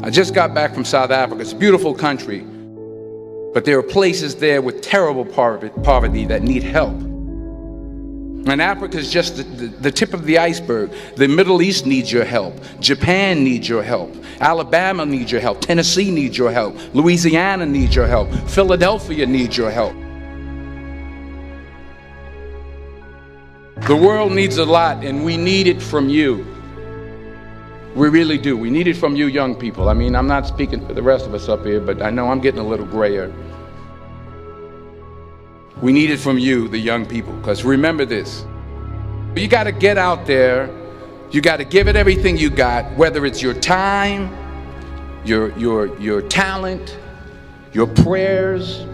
I just got back from South Africa. It's a beautiful country, but there are places there with terrible poverty that need help. And Africa is just the tip of the iceberg. The Middle East needs your help. Japan needs your help. Alabama needs your help. Tennessee needs your help. Louisiana needs your help. Philadelphia needs your help. The world needs a lot, and we need it from you. We really do. We need it from you young people. I mean, I'm not speaking for the rest of us up here, but I know I'm getting a little grayer. We need it from you, the young people, because remember this. You got to get out there. You got to give it everything you got, whether it's your time, your talent, your prayers,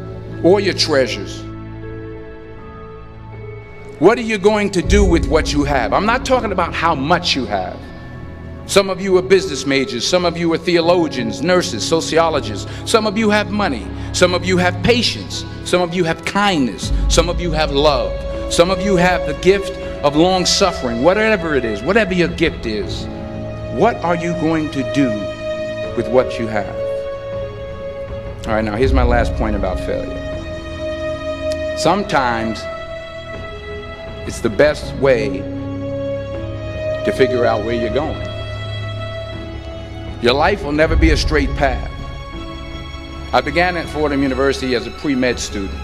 or your treasures. What are you going to do with what you have? I'm not talking about how much you have. Some of you are business majors. Some of you are theologians, nurses, sociologists. Some of you have money. Some of you have patience. Some of you have kindness. Some of you have love. Some of you have the gift of long suffering. Whatever it is, whatever your gift is, what are you going to do with what you have? All right, now here's my last point about failure. Sometimes it's the best way to figure out where you're going. Your life will never be a straight path. I began at Fordham University as a pre-med student.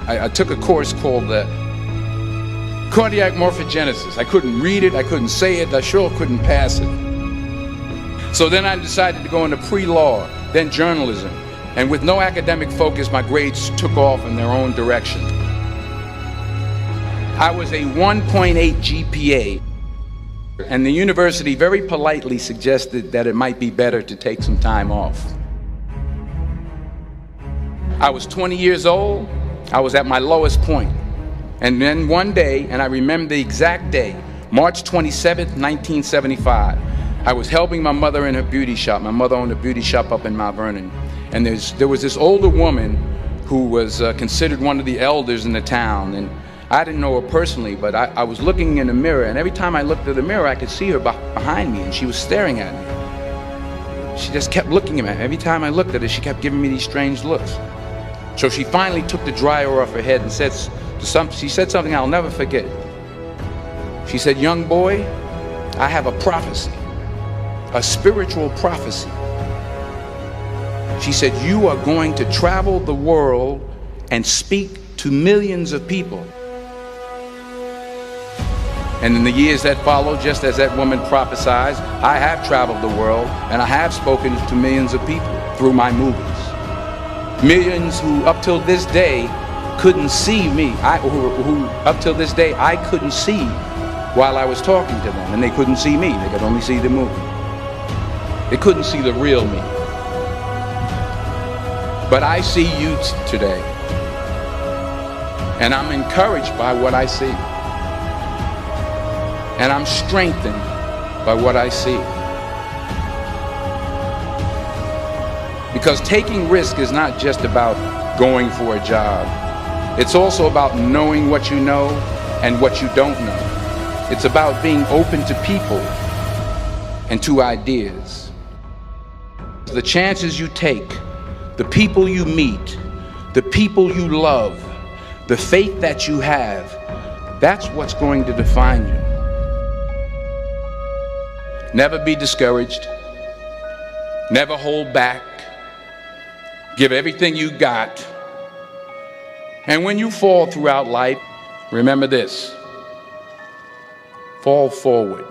I took a course called the cardiac morphogenesis. I couldn't read it, I couldn't say it, I sure couldn't pass it. So then I decided to go into pre-law, then journalism. And with no academic focus, my grades took off in their own direction. I was a 1.8 GPA. And the university very politely suggested that it might be better to take some time off. I was 20 years old. I was at my lowest point. And then one day, and I remember the exact day, March 27th, 1975, I was helping my mother in her beauty shop. My mother owned a beauty shop up in Mount Vernon. And there was this older woman who was considered one of the elders in the town. And I didn't know her personally, but I was looking in the mirror, and every time I looked at the mirror, I could see her behind me, and she was staring at me. She just kept looking at me. Every time I looked at her, she kept giving me these strange looks. So she finally took the dryer off her head and she said something I'll never forget. She said, "Young boy, I have a prophecy, a spiritual prophecy." She said, "You are going to travel the world and speak to millions of people." And in the years that followed, just as that woman prophesied, I have traveled the world and I have spoken to millions of people through my movies. Millions who up till this day couldn't see me, who up till this day I couldn't see while I was talking to them, and they couldn't see me, they could only see the movie. They couldn't see the real me. But I see you today, and I'm encouraged by what I see. And I'm strengthened by what I see. Because taking risk is not just about going for a job. It's also about knowing what you know and what you don't know. It's about being open to people and to ideas. The chances you take, the people you meet, the people you love, the faith that you have, that's what's going to define you. Never be discouraged. Never hold back. Give everything you got. And when you fall throughout life, remember this: fall forward.